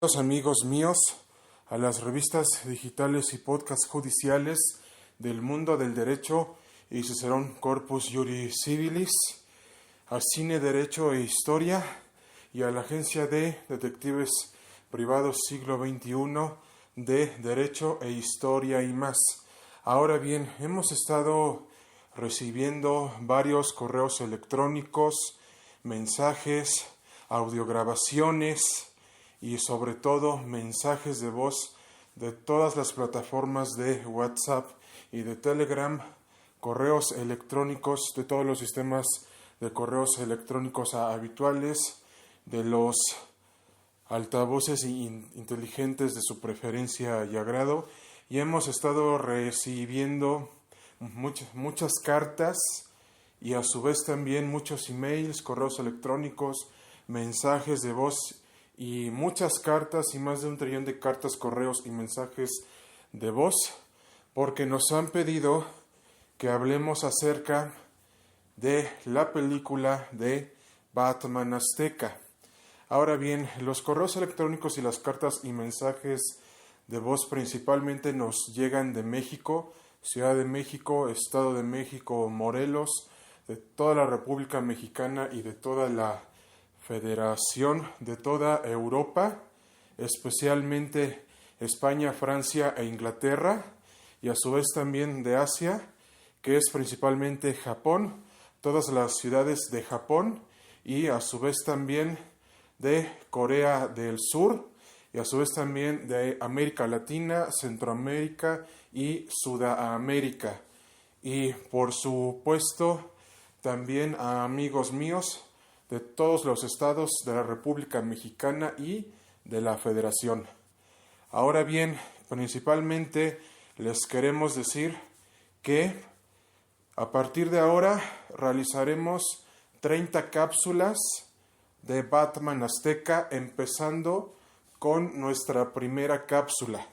Los amigos míos, a las revistas digitales y podcasts judiciales del mundo del derecho y Cicerón Corpus Juris Civilis, al Cine Derecho e Historia y a la Agencia de Detectives Privados Siglo XXI de Derecho e Historia y más. Ahora bien, hemos estado recibiendo varios correos electrónicos, mensajes, audiograbaciones y sobre todo mensajes de voz de todas las plataformas de WhatsApp y de Telegram, correos electrónicos de todos los sistemas de correos electrónicos habituales, de los altavoces inteligentes de su preferencia y agrado, y hemos estado recibiendo muchas cartas y a su vez también muchos emails, correos electrónicos, mensajes de voz y muchas cartas y más de 1 trillón de cartas, correos y mensajes de voz, porque nos han pedido que hablemos acerca de la película de Batman Azteca. Ahora bien, los correos electrónicos y las cartas y mensajes de voz principalmente nos llegan de México, Ciudad de México, Estado de México, Morelos, de toda la República Mexicana y de toda la Federación de toda Europa, especialmente España, Francia e Inglaterra, y a su vez también de Asia, que es principalmente Japón, todas las ciudades de Japón, y a su vez también de Corea del Sur, y a su vez también de América Latina, Centroamérica y Sudamérica. Y por supuesto también a amigos míos de todos los estados de la República Mexicana y de la Federación. Ahora bien, principalmente les queremos decir que a partir de ahora realizaremos 30 cápsulas de Batman Azteca, empezando con nuestra primera cápsula,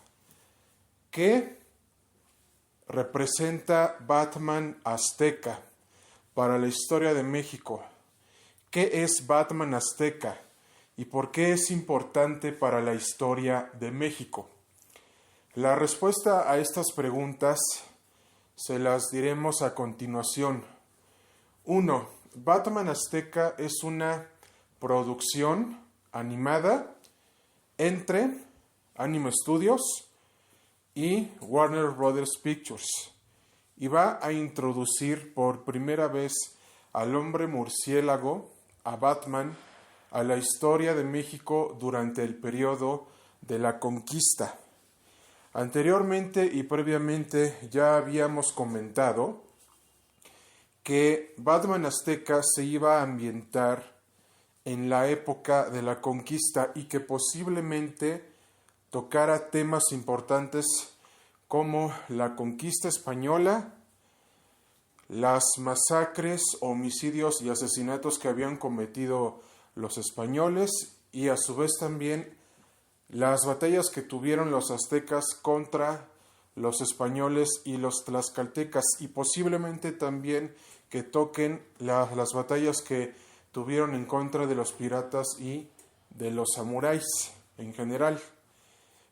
que representa Batman Azteca para la historia de México. ¿Qué es Batman Azteca y por qué es importante para la historia de México? La respuesta a estas preguntas se las diremos a continuación. 1. Batman Azteca es una producción animada entre Anime Studios y Warner Brothers Pictures y va a introducir por primera vez al hombre murciélago, a Batman, a la historia de México durante el periodo de la conquista. Anteriormente y previamente ya habíamos comentado que Batman Azteca se iba a ambientar en la época de la conquista y que posiblemente tocara temas importantes como la conquista española, las masacres, homicidios y asesinatos que habían cometido los españoles y a su vez también las batallas que tuvieron los aztecas contra los españoles y los tlaxcaltecas, y posiblemente también que toquen las batallas que tuvieron en contra de los piratas y de los samuráis en general.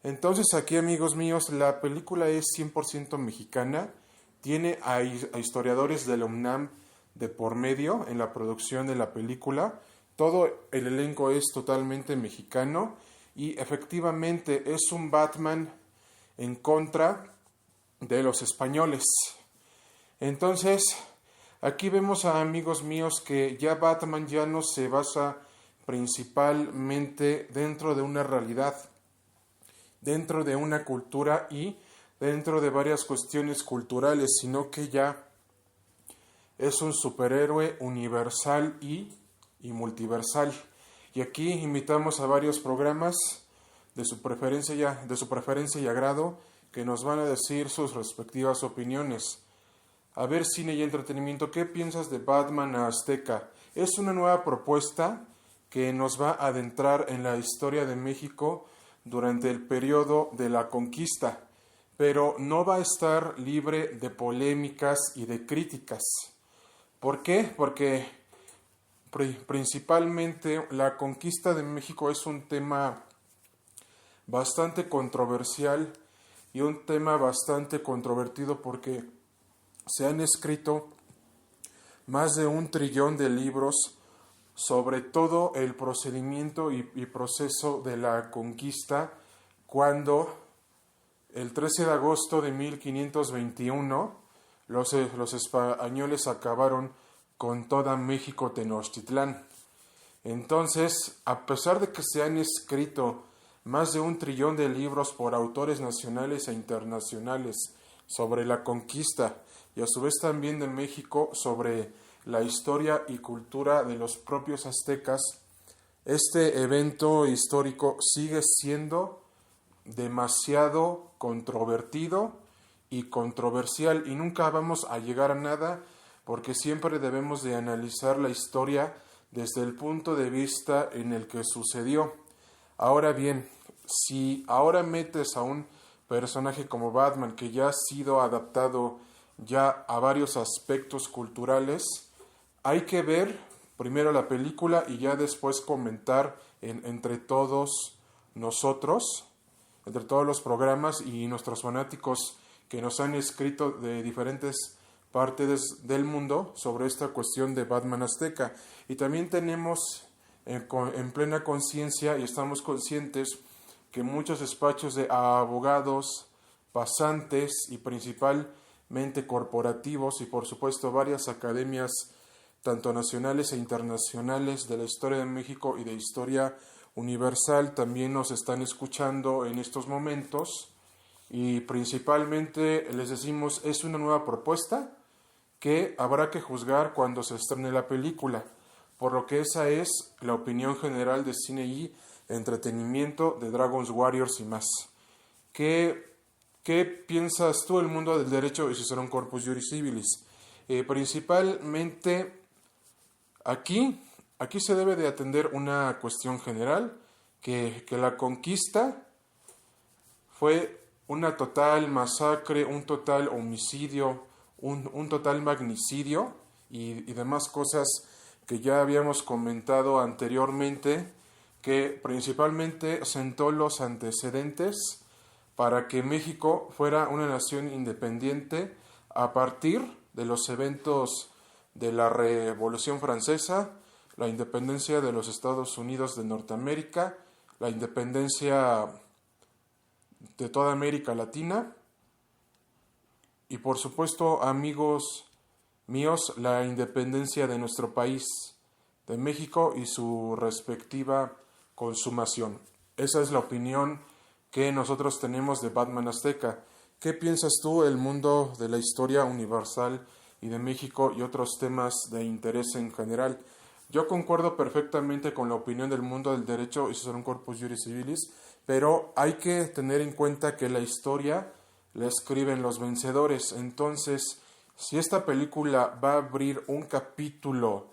Entonces aquí, amigos míos, la película es 100% mexicana. Tiene a historiadores de la UNAM de por medio en la producción de la película. Todo el elenco es totalmente mexicano y efectivamente es un Batman en contra de los españoles. Entonces, aquí vemos a amigos míos que ya Batman ya no se basa principalmente dentro de una realidad, dentro de una cultura y dentro de varias cuestiones culturales, sino que ya es un superhéroe universal y multiversal. Y aquí invitamos a varios programas de su preferencia y agrado que nos van a decir sus respectivas opiniones. A ver, cine y entretenimiento, ¿qué piensas de Batman Azteca? Es una nueva propuesta que nos va a adentrar en la historia de México durante el periodo de la conquista, pero no va a estar libre de polémicas y de críticas. ¿Por qué? Porque principalmente la conquista de México es un tema bastante controversial y un tema bastante controvertido porque se han escrito más de 1 trillón de libros sobre todo el procedimiento y proceso de la conquista, cuando el 13 de agosto de 1521 los españoles acabaron con toda México Tenochtitlán. Entonces, a pesar de que se han escrito más de 1 trillón de libros por autores nacionales e internacionales sobre la conquista y a su vez también de México sobre la historia y cultura de los propios aztecas, este evento histórico sigue siendo demasiado controvertido y controversial y nunca vamos a llegar a nada porque siempre debemos de analizar la historia desde el punto de vista en el que sucedió. Ahora bien, si ahora metes a un personaje como Batman que ya ha sido adaptado ya a varios aspectos culturales, hay que ver primero la película y ya después comentar entre todos nosotros, entre todos los programas y nuestros fanáticos que nos han escrito de diferentes partes del mundo sobre esta cuestión de Batman azteca. Y también tenemos en plena conciencia y estamos conscientes que muchos despachos de abogados, pasantes y principalmente corporativos y por supuesto varias academias tanto nacionales e internacionales de la historia de México y de historia universal también nos están escuchando en estos momentos y principalmente les decimos es una nueva propuesta que habrá que juzgar cuando se estrene la película, por lo que esa es la opinión general de cine y entretenimiento de Dragon's Warriors y más. ¿Qué piensas tú del mundo del derecho y si será un corpus juris civilis? Principalmente aquí se debe de atender una cuestión general, que la conquista fue una total masacre, un total homicidio, un total magnicidio y demás cosas que ya habíamos comentado anteriormente, que principalmente sentó los antecedentes para que México fuera una nación independiente a partir de los eventos de la Revolución Francesa, la independencia de los Estados Unidos de Norteamérica, la independencia de toda América Latina y por supuesto, amigos míos, la independencia de nuestro país, de México y su respectiva consumación. Esa es la opinión que nosotros tenemos de Batman Azteca. ¿Qué piensas tú del mundo de la historia universal y de México y otros temas de interés en general? Yo concuerdo perfectamente con la opinión del mundo del derecho y ser un corpus juris civilis, pero hay que tener en cuenta que la historia la escriben los vencedores. Entonces, si esta película va a abrir un capítulo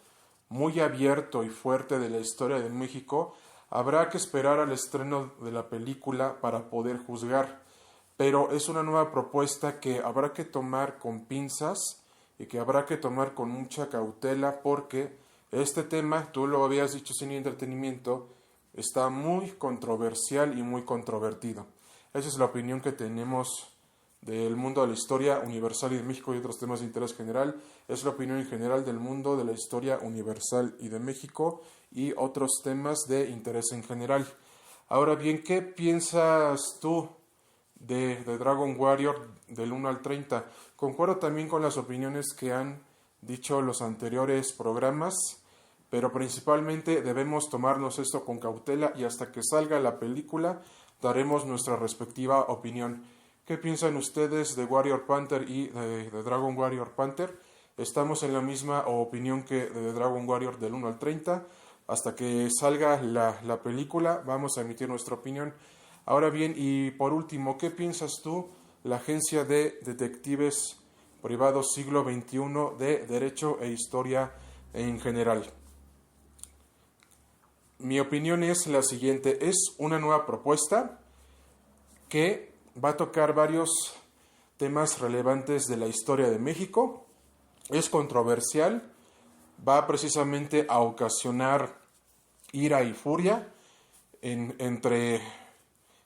muy abierto y fuerte de la historia de México, habrá que esperar al estreno de la película para poder juzgar. Pero es una nueva propuesta que habrá que tomar con pinzas y que habrá que tomar con mucha cautela porque este tema, tú lo habías dicho sin entretenimiento, está muy controversial y muy controvertido. Esa es la opinión que tenemos del mundo de la historia universal y de México y otros temas de interés general. Es la opinión en general del mundo de la historia universal y de México y otros temas de interés en general. Ahora bien, ¿qué piensas tú de Dragon Warrior del 1 al 30? Concuerdo también con las opiniones que han dicho los anteriores programas, pero principalmente debemos tomarnos esto con cautela y hasta que salga la película daremos nuestra respectiva opinión. ¿Qué piensan ustedes de Warrior Panther y de Dragon Warrior Panther? Estamos en la misma opinión que de Dragon Warrior del 1 al 30. Hasta que salga la película vamos a emitir nuestra opinión. Ahora bien, y por último, ¿qué piensas tú la Agencia de Detectives Privados Siglo XXI de Derecho e Historia en general? Mi opinión es la siguiente. Es una nueva propuesta que va a tocar varios temas relevantes de la historia de México. Es controversial, va precisamente a ocasionar ira y furia entre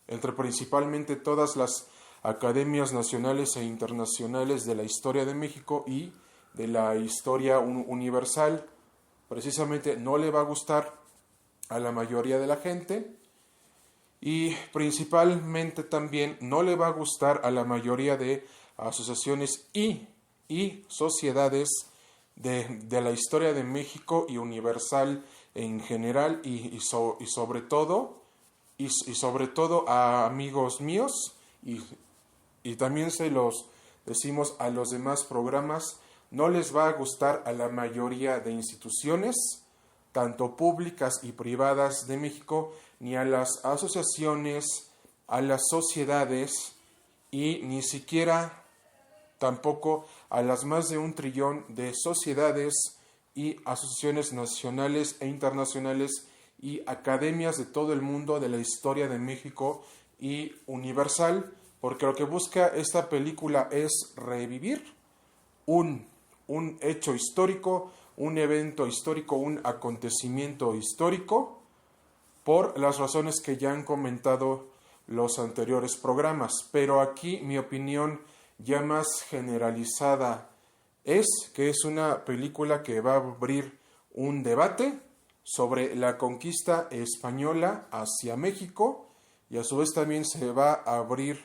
entre principalmente todas las academias nacionales e internacionales de la historia de México y de la historia universal. Precisamente no le va a gustar a la mayoría de la gente y principalmente también no le va a gustar a la mayoría de asociaciones y sociedades de la historia de México y universal en general y sobre todo a amigos míos y también se los decimos a los demás programas, no les va a gustar a la mayoría de instituciones, tanto públicas y privadas de México, ni a las asociaciones, a las sociedades y ni siquiera tampoco a las más de 1 trillón de sociedades y asociaciones nacionales e internacionales y academias de todo el mundo de la historia de México y universal, porque lo que busca esta película es revivir un hecho histórico, un evento histórico, un acontecimiento histórico, por las razones que ya han comentado los anteriores programas. Pero aquí mi opinión ya más generalizada es que es una película que va a abrir un debate sobre la conquista española hacia México y a su vez también se va a abrir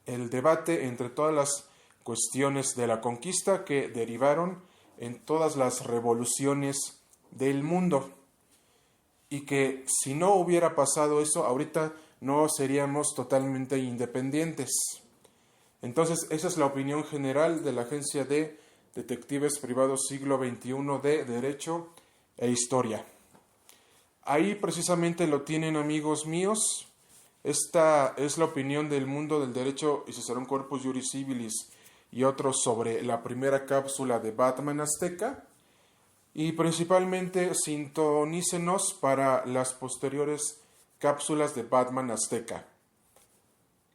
el debate entre todas las cuestiones de la conquista que derivaron en todas las revoluciones del mundo y que si no hubiera pasado eso, ahorita no seríamos totalmente independientes. Entonces, esa es la opinión general de la Agencia de Detectives Privados Siglo XXI de Derecho e Historia. Ahí precisamente lo tienen, amigos míos. Esta es la opinión del mundo del derecho y Cicerón Corpus Juris Civilis y otros sobre la primera cápsula de Batman Azteca. Y principalmente sintonícenos para las posteriores cápsulas de Batman Azteca.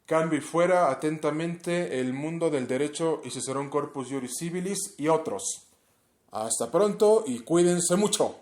Cambio y fuera, atentamente, el mundo del derecho y Cicerón Corpus Juris Civilis y otros. Hasta pronto y cuídense mucho.